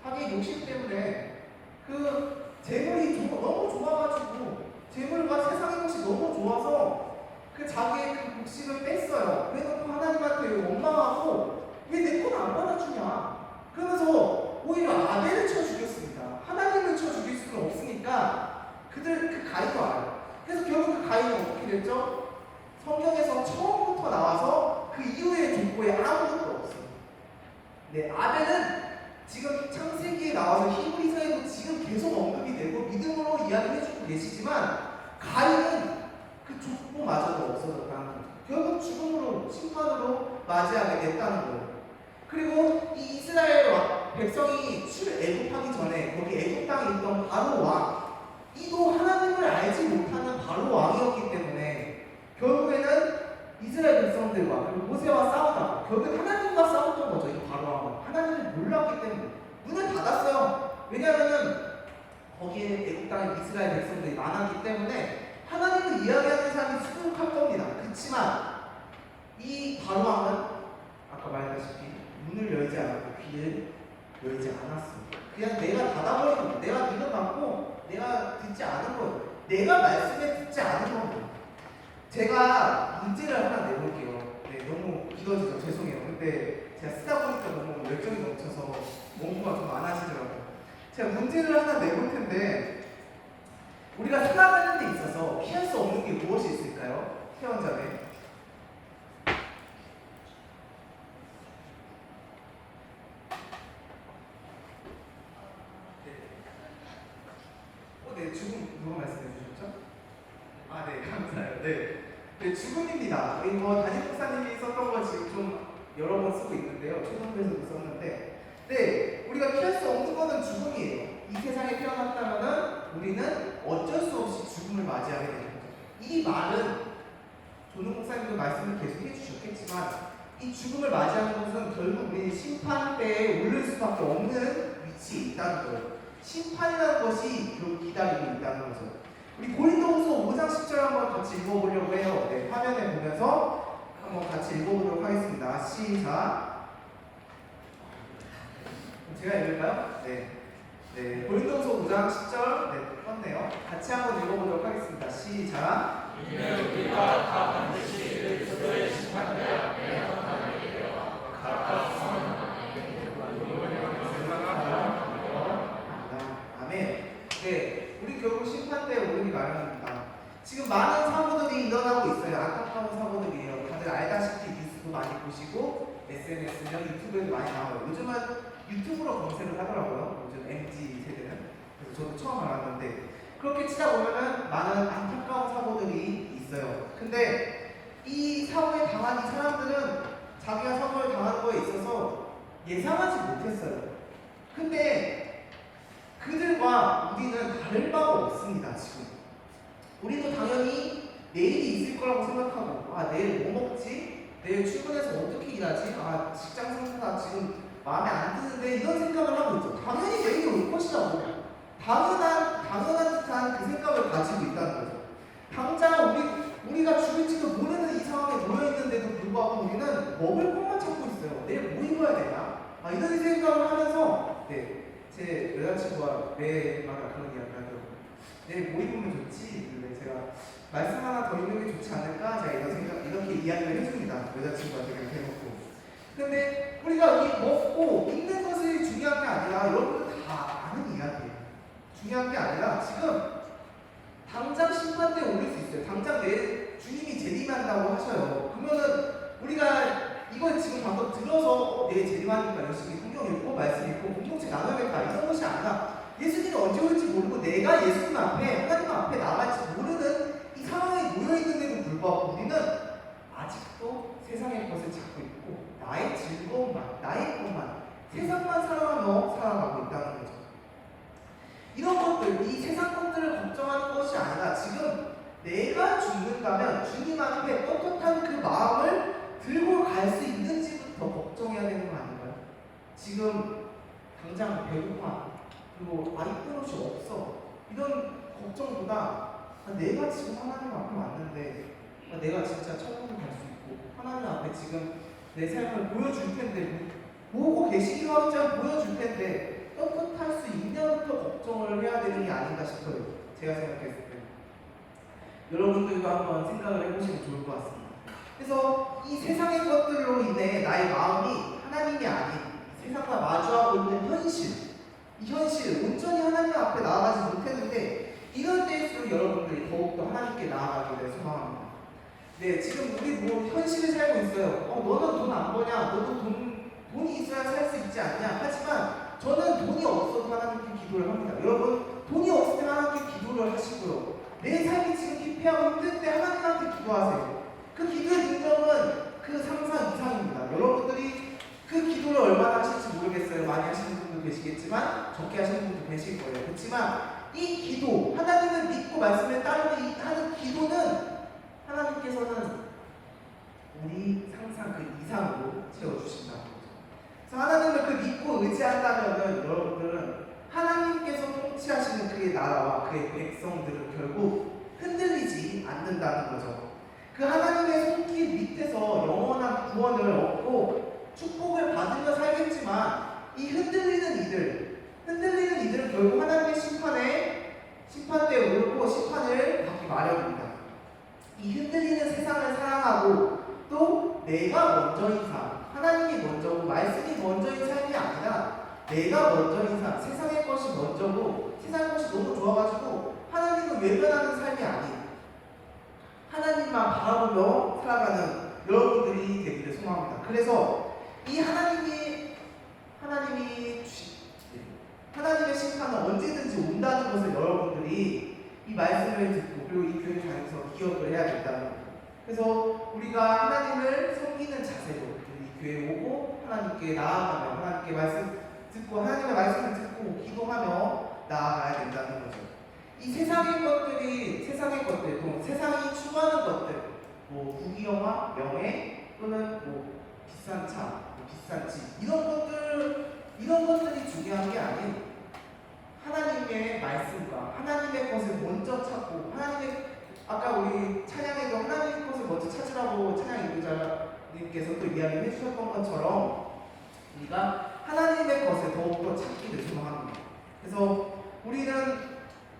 자기의 욕심 때문에 그 재물이 너무 좋아가지고 재물과 세상의 것이 너무 좋아서 그 자기의 그 목숨을 뺐어요. 그래놓고 하나님한테 원망하고 왜 내 건 안 받아주냐? 그러면서 오히려 아벨을 쳐 죽였습니다. 하나님을 쳐 죽일 수는 없으니까 그 가인도 알아요. 그래서 결국 그 가인은 어떻게 됐죠? 성경에서 처음부터 나와서 그 이후의 족보에 아무것도 없어요. 네, 아벨은 지금 창세기에 나와서 히브리서에도 지금 계속 언급이 되고 믿음으로 이야기해주고 계시지만 가인은 그 족보마저도 없어졌다는 거죠. 결국 죽음으로 심판으로 맞이하게 됐다는 거예요. 그리고 이 이스라엘 백성이 출애굽하기 전에 거기 애굽 땅에 있던 바로 왕 이도 하나님을 알지 못하는 바로 왕이었기 때문에 결국에는 이스라엘 백성들과 그리고 모세와 싸우다가 결국 하나님과 싸웠던 거죠. 이 바로 왕은 하나님을 몰랐기 때문에 문을 닫았어요. 왜냐하면은 거기에 애굽 땅에 이스라엘 백성들이 많았기 때문에 하나님을 이야기하는 사람이 수두룩할 겁니다. 그렇지만 이 바로 왕은 아까 말했다시피 문을 열지 않았고 귀를 열지 않았습니다. 그냥 내가 닫아버리고 내가 눈을 감고 내가 듣지 않은 거예요. 내가 말씀에 듣지 않은 겁니다. 제가 문제를 하나 내볼게요. 네, 너무 길어지죠. 죄송해요. 근데 제가 쓰다 보니까 너무 열정이 넘쳐서 원고가 좀 많아지더라고요. 제가 문제를 하나 내볼 텐데 우리가 살아가는 데 있어서 피할 수 없는 게 무엇이 있을까요? 태원자에 네, 죽음 누가 말씀해 주셨죠? 아, 네, 감사해요. 네, 네, 죽음입니다. 이거 담임 목사님이 썼던 거 지금 좀 여러 번 쓰고 있는데요. 초등부에서도 썼는데, 네, 우리가 피할 수 없는 거는 죽음이에요. 이 세상에 태어났다면은 우리는 어쩔 수 없이 죽음을 맞이하게 되는 거죠. 이 말은 조능 목사님도 말씀을 계속 해주셨겠지만, 이 죽음을 맞이하는 것은 결국 우리 심판대에 오를 수밖에 없는 위치에 있다는 거예요. 심판이라는 것이 기다리고 있다는 거죠. 우리 고린도후서 5장 10절 한번 같이 읽어보려고 해요. 네, 화면에 보면서 한번 같이 읽어보도록 하겠습니다. 시작. 제가 읽을까요? 네. 네, 고린도후서 5장 10절 네, 떴네요. 같이 한번 읽어보도록 하겠습니다. 시작. 이는 우리가 다 반드시 그리스도의 심판대 앞에 나타나게 되어 각각 아멘. 네, 우리 결국 심판대에 오르기 마련입니다. 지금 많은 사고들이 일어나고 있어요. 안타까운 사고들이에요. 다들 알다시피 뉴스도 많이 보시고 SNS나 유튜브에도 많이 나와요. 요즘은 유튜브로 검색을 하더라고요. 요즘 MZ 세대는. 그래서 저도 처음 알았는데 그렇게 치다 보면은 많은 안타까운 사고들이 있어요. 근데 이 사고에 당한 이 사람들은 자기가 사고를 당한 거에 있어서 예상하지 못했어요. 근데 그들과 우리는 다를 바가 없습니다. 지금 우리도 당연히 내일이 있을 거라고 생각하고, 아 내일 뭐 먹지? 내일 출근해서 어떻게 일하지? 아 직장 상사가 지금 마음에 안 드는데, 이런 생각을 하고 있죠. 당연히 내일이 올 것이라고, 당연한 듯한 그 생각을 가지고 있다는 거죠. 당장 우리가 죽을지도 모르는 이 상황에 놓여 있는데도 불구하고 우리는 먹을 것만 찾고 있어요. 내일 뭐 입어야 되나? 아 이런 생각을 하면서, 제 여자친구가 매일마다 그런 이야기를 하더라고요. 내일 뭐 입으면 좋지? 근데 제가 말씀 하나 더 있는 게 좋지 않을까? 제가 이렇게 이야기를 해줍니다. 여자친구한테 그냥 대놓고. 근데 우리가 이 먹고 입는 것이 중요한 게 아니라, 여러분들 다 아는 이야기예요. 중요한 게 아니라 지금 당장 심판대에 올릴 수 있어요. 당장 내 주님이 재림한다고 하셔요. 그러면은 우리가 이걸 지금 방금 들어서 내일 재림하니까 열심히 성경 읽고 말씀 읽고 공동체 나눠야겠다 이런 것이 아니라, 예수님이 언제 올지 모르고 내가 예수님 앞에, 하나님 앞에 나갈지 모르는 이 상황에 놓여있는데도 불구하고 우리는 아직도 세상의 것을 찾고 있고 나의 즐거움만, 나의 것만, 세상만 사랑하며 살아가고 있다는 거죠. 이런 것들, 이 세상 것들을 걱정하는 것이 아니라, 지금 내가 죽는다면 주님 앞에 떳떳한 그 마음을 들고 갈 수 있는지부터 걱정해야 되는 거 아닌가요? 지금 당장 배고파, 그리고 입을 옷이 없어, 이런 걱정보다 내가 지금 하나님 앞에 왔는데, 내가 진짜 천국을 갈 수 있고 하나님 앞에 지금 내 삶을 보여줄 텐데, 보고 계시기도 하지만 보여줄 텐데 떳떳할 수 있냐부터 걱정을 해야 되는 게 아닌가 싶어요. 제가 생각했을 때. 여러분들도 한번 생각을 해보시면 좋을 것 같습니다. 그래서 이 세상의 것들로 인해 나의 마음이 하나님이 아닌 세상과 마주하고 있는 현실, 이 현실, 온전히 하나님 앞에 나아가지 못했는데, 이럴 때일수록 여러분들이 더욱더 하나님께 나아가기를 소망합니다. 지금 우리 뭐 현실을 살고 있어요. 너는 돈 안 버냐? 너도 돈이 있어야 살 수 있지 않냐? 하지만 저는 돈이 없어도 하나님께 기도를 합니다. 여러분, 돈이 없을 때 하나님께 기도를 하시고요. 내 삶이 지금 기피하고 힘들 때 하나님한테 기도하세요. 그 기도의 능력은 그 상상 이상입니다. 여러분들이 그 기도를 얼마나 하실지 모르겠어요. 많이 하시는 분도 계시겠지만 적게 하시는 분도 계실 거예요. 그렇지만 이 기도, 하나님을 믿고 말씀에 따르는 하는 기도는 하나님께서는 우리 상상 그 이상으로 채워주신다는 거죠. 그래서 하나님을 그 믿고 의지한다면 여러분들은 하나님께서 통치하시는 그의 나라와 그의 백성들은 결국 흔들리지 않는다는 거죠. 그 하나님의 손길 밑에서 영원한 구원을 얻고 축복을 받으며 살겠지만, 이 흔들리는 이들은 결국 하나님의 심판대에 오르고 심판을 받기 마련입니다. 이 흔들리는 세상을 사랑하고 또 내가 먼저인 삶, 하나님이 먼저고 말씀이 먼저인 삶이 아니라 내가 먼저인 삶, 세상의 것이 먼저고 세상의 것이 너무 좋아가지고 하나님을 외면하는 삶이 아닌 하나님만 바라보며 살아가는 여러분들이 되기를 소망합니다. 그래서 이 하나님의 심판은 언제든지 온다는 것을 여러분들이 이 말씀을 듣고 그리고 이 교회 다니면서 기억을 해야 된다는 거예요. 그래서 우리가 하나님을 섬기는 자세로 이 교회에 오고 하나님께 나아가며 하나님께 말씀 듣고 하나님의 말씀을 듣고 기도하며 나아가야 된다는 거죠. 이 세상의 것들, 또 세상이 추구하는 것들, 뭐 부귀영화, 명예, 또는 뭐 비싼 차, 비싼 집, 이런 것들이 중요한 게 아닌 하나님의 말씀과 하나님의 것을 먼저 찾고, 아까 우리 찬양에도 하나님의 것을 먼저 찾으라고 찬양 인도자님께서 또 이야기해 주셨던 것처럼 우리가 하나님의 것을 더욱더 찾기를 소망합니다. 그래서 우리는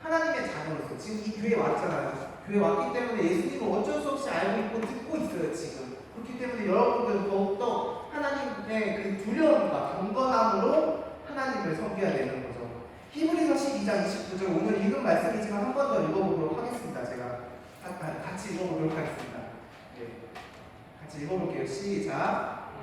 하나님의 자녀로서 지금 이 교회에 왔잖아요. 교회에 왔기 때문에 예수님을 어쩔 수 없이 알고 있고 듣고 있어요. 지금 그렇기 때문에 여러분들은 더욱더 하나님의 그 두려움과 경건함으로 하나님을 섬겨야 되는 거죠. 히브리서 12장 29절, 오늘 읽은 말씀이지만 한 번 더 읽어보도록 하겠습니다. 제가 같이 읽어보도록 하겠습니다. 같이 읽어볼게요. 시작.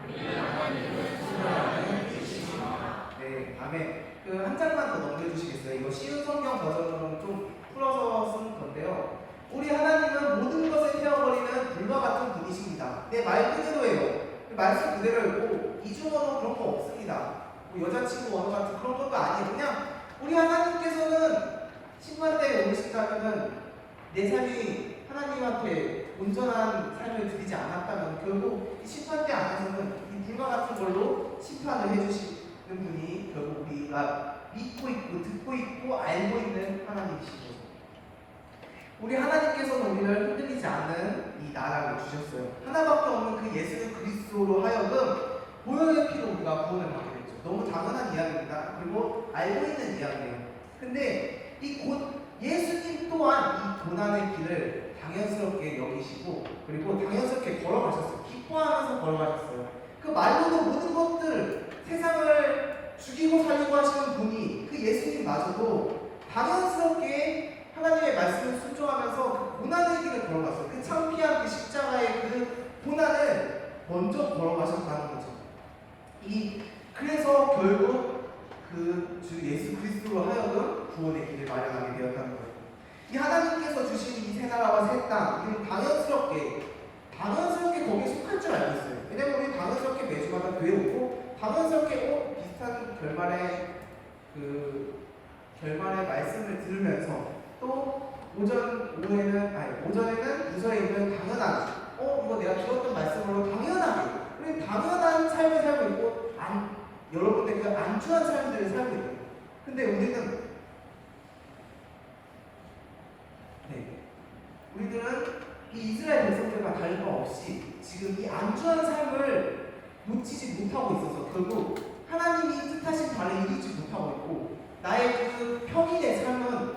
네, 아멘. 한 장만 더 넘겨주시겠어요? 이거 쉬운 성경 버전으로 좀 풀어서 쓴 건데요. 우리 하나님은 모든 것을 태워버리는 불과 같은 분이십니다. 내 말 그대로예요. 말씀 그대로고 이중언어 그런 거 없습니다. 뭐 여자친구 언어 같은 그런 것도 아니에요. 그냥 우리 하나님께서는 심판대에 오르신다면은 내 삶이 하나님한테 온전한 삶을 드리지 않았다면 결국 이 심판대 안에서는 이 불과 같은 걸로 심판을 해주시는 분이 결국 우리가 믿고 있고 듣고 있고 알고 있는 하나님이시죠. 우리 하나님께서는 우리를 흔들리지 않는 이 나라를 주셨어요. 하나밖에 없는 그 예수 그리스도로 하여금 보혈의 피로 우리가 구원을 받게 됐죠. 너무 당연한 이야기입니다. 그리고 알고 있는 이야기예요. 근데 예수님 또한 이 고난의 길을 당연스럽게 여기시고 그리고 당연스럽게 걸어가셨어요. 기뻐하면서 걸어가셨어요. 그 말로도 모든 것들 세상을 죽이고 살리고 하시는 분이 그 예수님마저도 당연스럽게 하나님의 말씀을 순종하면서 그 고난의 길을 걸어갔어요. 그 창피한 그 십자가의 그 고난을 먼저 걸어가셨다는 거죠. 그래서 결국 그 주 예수 그리스도로 하여금 구원의 길을 마련하게 되었다는 거예요. 이 하나님께서 주신 이 새 나라와 새 땅, 이는 당연스럽게 거기에 속할 줄 알고 있어요. 왜냐면 우리 당연스럽게 매주마다 교회 오고 당연스럽게 비슷한 결말의 말씀을 들으면서 또 오전에는 부서에 있는 당연한 이거 내가 들었던 말씀으로 당연하게 우리 당연한 삶을 살고 있고 여러분들 그 안주한 삶들을 살고 있어요. 근데 우리들은 이 이스라엘 백성들과 다를 바 없이 지금 이 안주한 삶을 놓치지 못하고 있어서 결국 하나님이 뜻하신 바를 이루지 못하고 있고 나의 그 평인의 삶은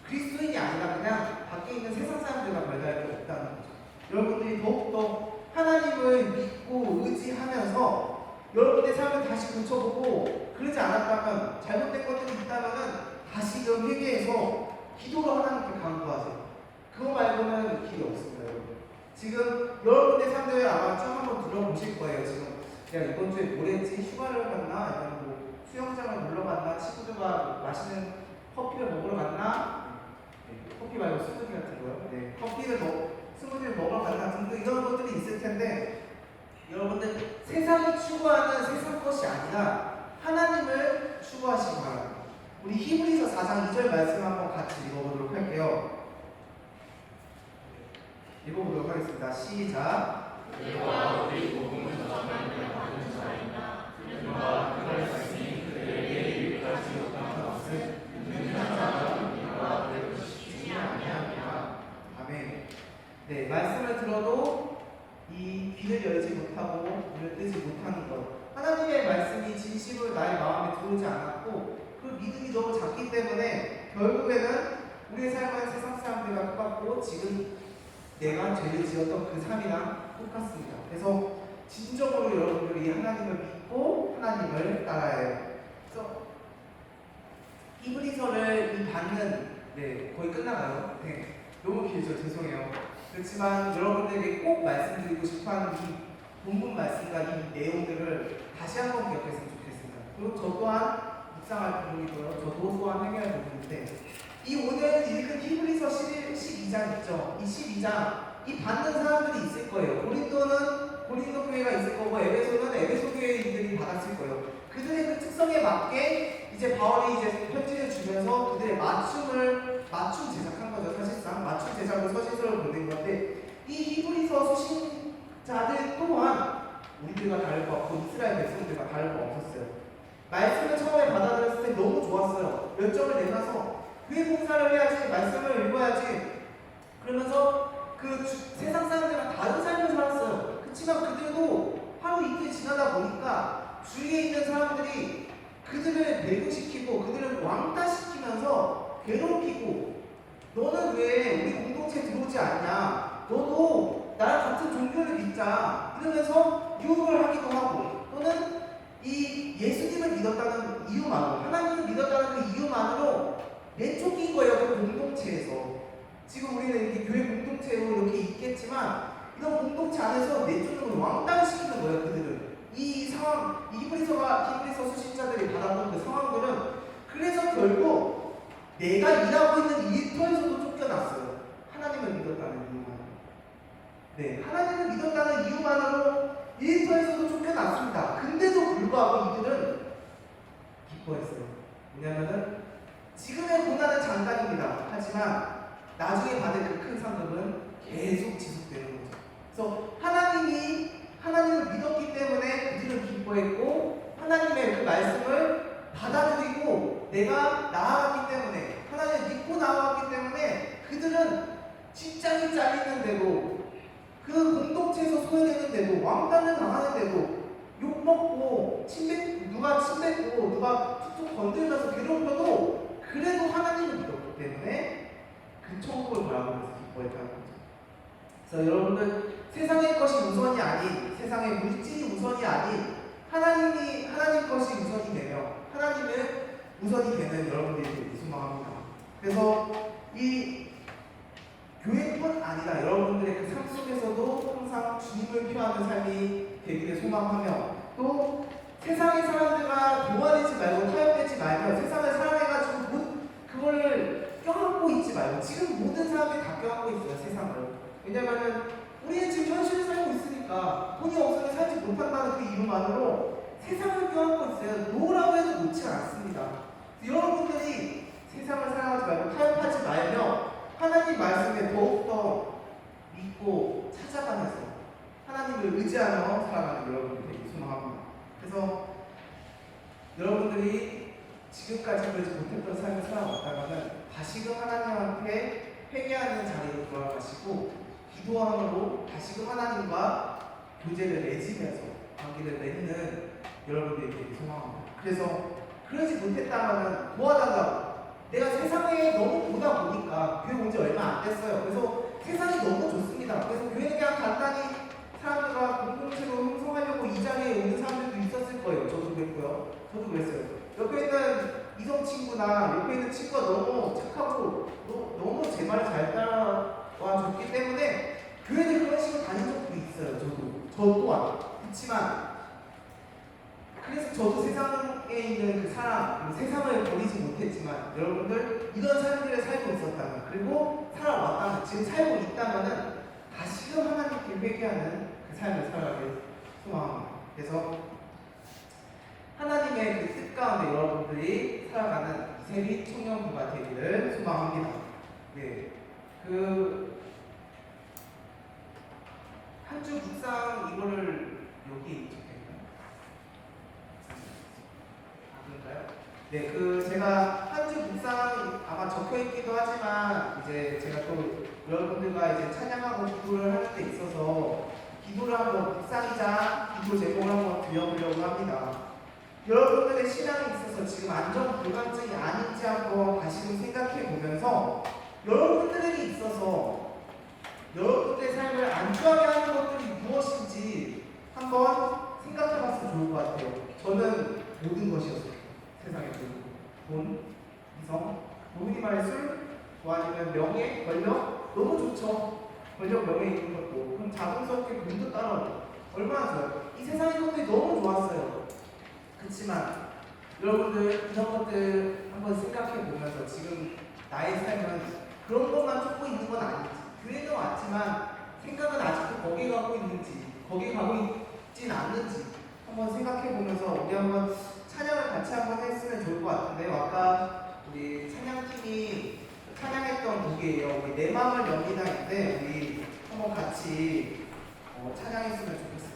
그리스도인이 아니라 그냥 밖에 있는 세상 사람들과 별다를 게 없다는 거죠. 여러분들이 더욱더 하나님을 믿고 의지하면서 여러분의 삶을 다시 고쳐보고 그러지 않았다면 잘못된 것들이 있다면 다시금 회개해서 기도로 하나님께 간구하세요. 그거 말고는 길이 없습니다. 여러분. 지금 여러분의 삶들 아마 쭉 한번 들어보실 거예요. 지금 내가 이번 주에 뭘 했지? 휴가를 갔나? 아니면 뭐 수영장을 놀러 갔나? 친구들과 맛있는 커피를 먹으러 갔나? 커피 말고 스무디 같은 거요. 스무디를 먹으러 갔나? 등등 이런 것들이 있을 텐데 여러분들 세상이 추구하는 세상 것이 아니라 하나님을 추구하시기 바랍니다. 우리 히브리서 4장 2절 말씀 한번 같이 읽어보도록 할게요. 읽어보도록 하겠습니다. 시작. 그와 우리 복음을 전하는 많은 자이나 그들과 그럴 말씀이 그들에게 이르지 못한 것을 듣는 자가 우리가 그들을 시키지 아니하리라. 아멘. 네, 말씀을 들어도 이 귀를 열지 못하고 눈을 뜨지 못하는 것. 하나님의 말씀이 진심으로 나의 마음에 들어오지 않았고 그 믿음이 너무 작기 때문에 결국에는 우리의 삶은 세상 사람들과 똑같고 지금 내가 죄를 지었던 그 삶이랑 똑같습니다. 그래서 진정으로 여러분들이 하나님을 믿고 하나님을 따라야 해요. 그래서 히브리서를 받는 거의 끝나가요. 너무 길죠. 죄송해요. 그렇지만 여러분들에게 꼭 말씀드리고 싶어하는 이 본문 말씀과 이 내용들을 다시 한번 기억했으면 좋겠습니다. 그리고 저 또한 묵상할 부분이고요. 저 또한 행해할 부분인데 이 오늘 읽은 히브리서 12장 있죠. 이 12장 이 받는 사람들이 있을 거예요. 고린도 교회가 있을 거고 에베소는 에베소 교회인들이 받았을 거예요. 그들의 그 특성에 맞게 이제 바울이 이제 편지를 주면서 그들의 맞춤 제작한 거죠. 사실상 맞춤 제작으로 서신서를 보낸 건데 이 히브리서 수신자들 또한 우리들과 다를 거 없고 이스라엘 백성들과 다를 거 없었어요. 말씀을 처음에 받아들였을 때 너무 좋았어요. 열정을 내놔서 교회 봉사를 해야지, 말씀을 읽어야지. 그러면서 그 세상 사람들과 다른 삶을 살았어요. 그렇지만 그들도 하루 이틀 지나다 보니까 주위에 있는 사람들이 그들을 배교시키고 그들을 왕따시키면서 괴롭히고 너는 왜 우리 공동체에 들어오지 않냐? 너도 나랑 같은 종교를 믿자. 이러면서 유혹을 하기도 하고 또는 이 예수님을 믿었다는 이유만으로 하나님을 믿었다는 그 이유만으로 내쫓긴 거예요. 그 공동체에서. 지금 우리는 이렇게 교회 공동체로 이렇게 있겠지만 이런 공동체 안에서 내쫓는 걸 왕따를 시키는 거예요. 그들은. 이 상황, 히브리서 수신자들이 받았던 그 상황들은 그래서 결국 내가 일하고 있는 일터에서도 쫓겨났어요. 하나님 하나님을 믿었다는 이유만으로. 네, 하나님을 믿었다는 이유만으로 일터에서도 쫓겨났습니다. 근데도 불구하고 이들은 기뻐했어요. 왜냐하면 지금의 고난은 잠깐입니다. 하지만 나중에 받을 그 큰 상급은 계속 지속되는 거죠. 그래서 하나님을 믿었기 때문에 그들은 기뻐했고, 하나님의 그 말씀을 받아들이고 내가 나아갔기 때문에, 하나님을 믿고 나아갔기 때문에 그들은 직장이 잘리는데도, 그 공동체에서 소외되는데도, 왕따를 당하는데도, 욕먹고 누가 침 뱉고 누가 툭툭 건들면서 괴롭혀도 그래도 하나님을 믿었기 때문에 그 천국을 바라보면서 기뻐했다는 거죠. 그래서 여러분들, 세상의 것이 우선이 아닌, 세상의 물질이 우선이 아닌 하나님 것이 우선이 되며 하나님을 우선이 되는 여러분들이 되길 소망합니다. 그래서 이 교회뿐 아니라 여러분들의 그 삶 속에서도 항상 주님을 표하는 삶이 되기를 소망하며, 또 세상의 사람들과 동화되지 말고 타협되지 말며 세상을 사랑해가지고 그거를 껴안고 있지 말고, 지금 모든 사람들이 다 껴안고 있어요, 세상을. 왜냐면은 우리는 지금 현실을 살고 있으니까 돈이 없으면 살지 못한다는 그 이유만으로 세상을 껴안고 있어요. 노라고 해도 놓지 않습니다. 여러분들이 세상을 사랑하지 말고 타협하지 말며 하나님 말씀에 더욱더 믿고 찾아가면서 하나님을 의지하며 살아가는 여러분들이 되길 소망합니다. 그래서 여러분들이 지금까지 그러지 못했던 삶을 살아왔다가는 다시금 하나님한테 회개하는 자리로 돌아가시고 기도함으로 다시금 하나님과 교제를 맺으면서 관계를 맺는 여러분들이 되길 소망합니다. 그래서 그러지 못했다면 도와달라고, 내가 세상에 너무 보다 보니까 교회 온 지 얼마 안 됐어요. 그래서 세상이 너무 좋습니다. 그래서 교회는 그냥 간단히 사람들과 공동체로 형성하려고 이 자리에 오는 사람들도 있었을 거예요. 저도 그랬고요. 저도 그랬어요. 옆에 있는 이성 친구나 옆에 있는 친구가 너무 착하고 너무 제 말을 잘 따라와 줬기 때문에 교회를 그런 식으로 다닌 적도 있어요. 저 또한. 그렇지만 그래서 저도 세상에 있는 그 사람, 세상을 버리지 못했지만 여러분들, 이런 삶들을 살고 있었다면, 그리고 살아왔다면, 지금 살고 있다면은 다시금 하나님께 회개하는 그 삶을 살아가길 소망합니다. 그래서 하나님의 그 뜻 가운데 여러분들이 살아가는 이세리 청년부가 되기를 소망합니다. 네, 한 주 묵상 이거를 여기 네, 제가 한 주 묵상 아마 적혀 있기도 하지만, 이제 제가 또 여러분들과 이제 찬양하고 기도를 하는 데 있어서 기도를 한번, 묵상이자 기도 제목을 한번 드려보려고 합니다. 여러분들의 신앙에 있어서 지금 안전 불감증이 아닌지 한번 다시금 생각해 보면서, 여러분들에게 있어서 여러분들의 삶을 안주하게 하는 것들이 무엇인지 한번 생각해 봤으면 좋을 것 같아요. 저는 모든 것이었어요. 세상에 돈, 이성, 흔히 말해 술, 뭐 아니면 명예, 권력, 너무 좋죠. 권력, 명예 있는 것도. 그럼 자동스럽게 돈도 따라오고 얼마나 좋아요. 이 세상의 것들이 너무 좋았어요. 그렇지만 여러분들, 이런 것들 한번 생각해 보면서 지금 나의 삶은 그런 것만 찾고 있는 건 아니지. 교회는 왔지만 생각은 아직도 거기에 가고 있는지, 거기에 가고 있진 않는지 한번 생각해 보면서 우리 한번 찬양을 같이 한번 했으면 좋을 것 같은데요. 아까 우리 찬양팀이 찬양했던 곡이에요. 우리 내 마음을 연기다인데 우리 한번 같이 찬양했으면 좋겠습니다.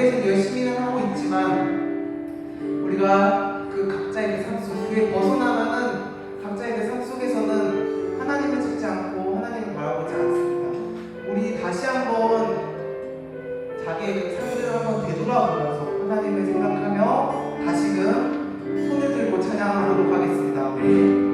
교회에서 열심히는 하고 있지만 우리가 그 각자의 삶 속, 교회 벗어나면은 각자의 그 삶 속에서는 하나님을 찾지 않고 하나님을 바라보지 않습니다. 우리 다시 한번 자기의 그 삶들을 한번 되돌아보면서 하나님을 생각하며 다시금 손을 들고 찬양하도록 하겠습니다. 우리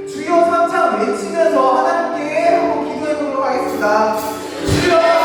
주여 3창 외치면서 하나님께 한번 기도해 보도록 하겠습니다. 주여!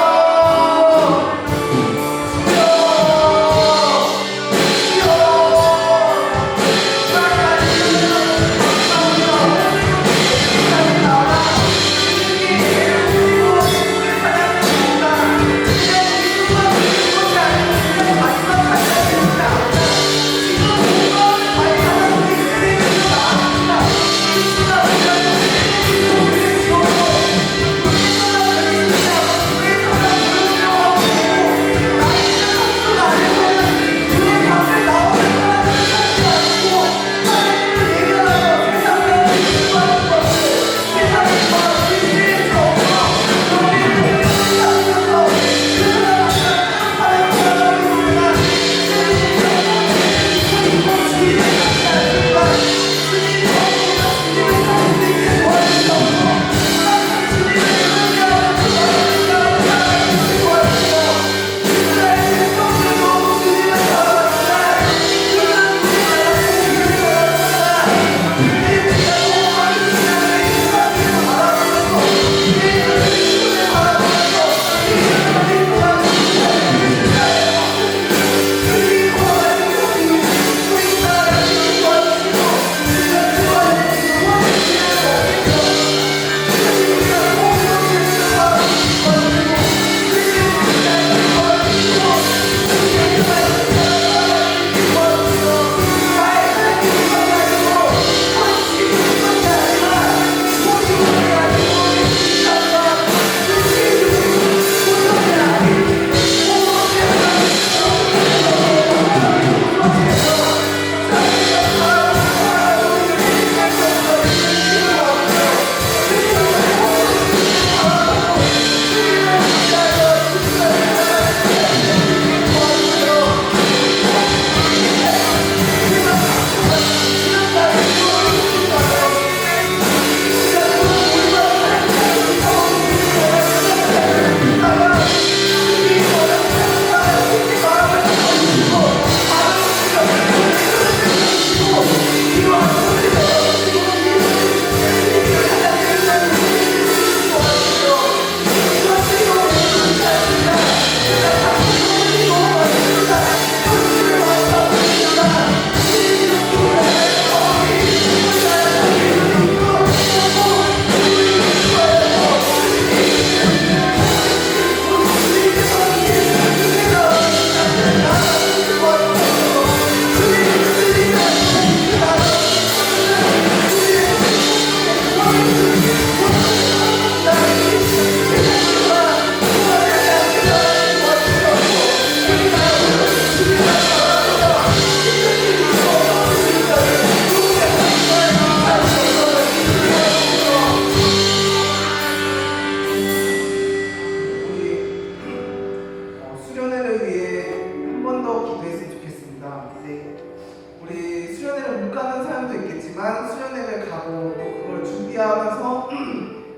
수련회를 못 가는 사람도 있겠지만 수련회를 가고 또 그걸 준비하면서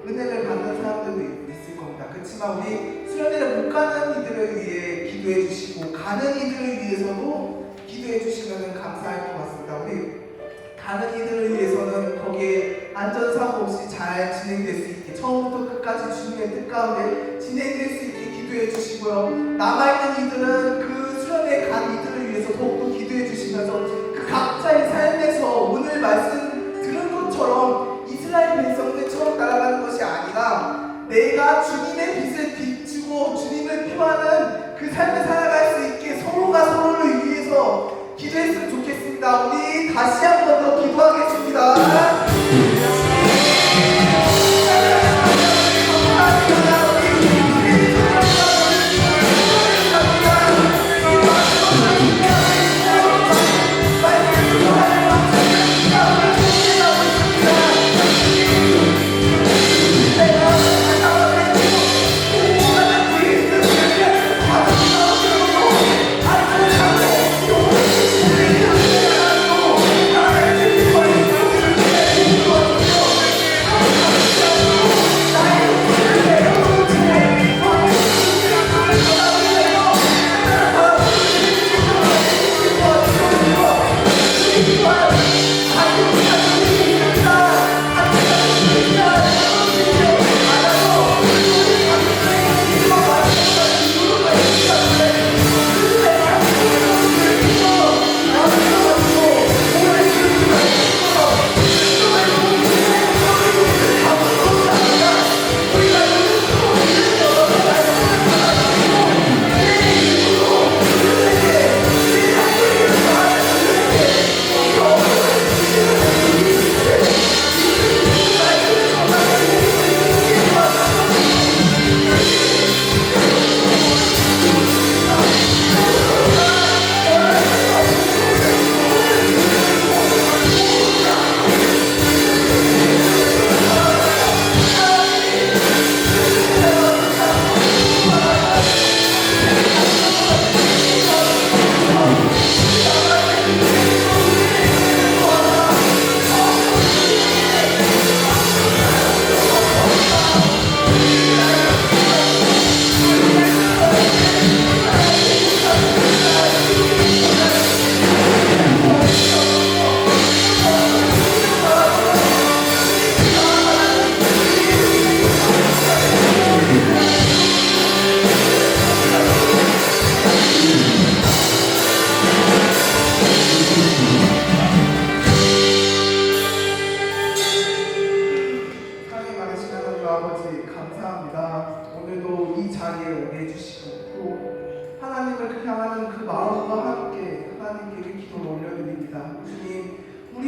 은혜를 받는 사람들도 있을 겁니다. 그렇지만 우리 수련회를 못 가는 이들을 위해 기도해 주시고 가는 이들을 위해서도 기도해 주시면 감사할 것 같습니다. 우리 가는 이들을 위해서는 거기에 안전사고 없이 잘 진행될 수 있게 처음부터 끝까지 주님의 뜻 가운데 진행될 수 있게 기도해 주시고요. 남아있는 이들은 그 수련회에 간 이들을 위해서 더욱더 기도해 주시면서 그 각자의 삶에서 오늘 말씀 들은 것처럼 이스라엘 백성들처럼 따라가는 것이 아니라 내가 주님의 빛을 비추고 주님을 표하는 그 삶을 살아갈 수 있게 서로가 서로를 위해서 기도했으면 좋겠습니다. 우리 다시 한 번 더 기도하겠습니다.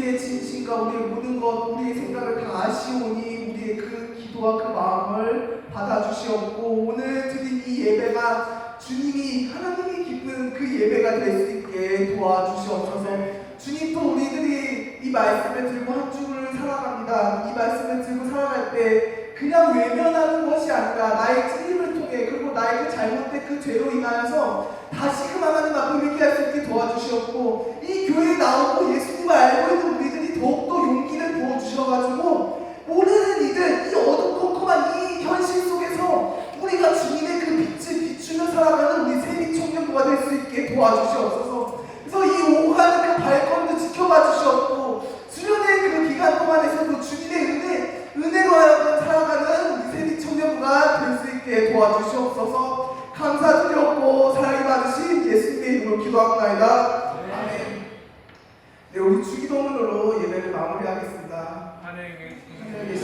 우리의 진심과 우리의 모든 것, 우리의 생각을 다 아시오니 우리의 그 기도와 그 마음을 받아주시옵고 오늘 드린 이 예배가 주님이 하나님이 기쁜 그 예배가 될 수 있게 도와주시옵소서. 주님 또 우리들이 이 말씀을 들고 한 주를 살아갑니다. 이 말씀을 들고 살아갈 때 그냥 외면하는 것이 아니라 나의 찔림을 통해 그리고 나의 그 잘못된 그 죄로 인하여서 다시금 하나님 앞에 회개할 수 있게 도와주시옵고 이 교회에 나오고 예수님을 알고 있는 우리들이 더욱더 용기를 부어주셔가지고 모르는 이들 이 어두컴컴한 이 현실 속에서 우리가 주님의 그 빛을 비추며 살아가는 우리 세미 청년부가 될 수 있게 도와주시옵소서. 그래서 이 오고 가는 그 발걸음도 지켜봐 주시옵고 수련의 그 기간 동안에서도 주님의 은혜로 하여금 살아가는 우리 세미 청년부가 될 수 있게 도와주시옵소서. 감사드렸고 사랑이 많으신 예수님의 이름으로 기도합니다. 아멘. 네, 우리 주기도문으로 예배를 마무리하겠습니다. 하늘에 계신 우리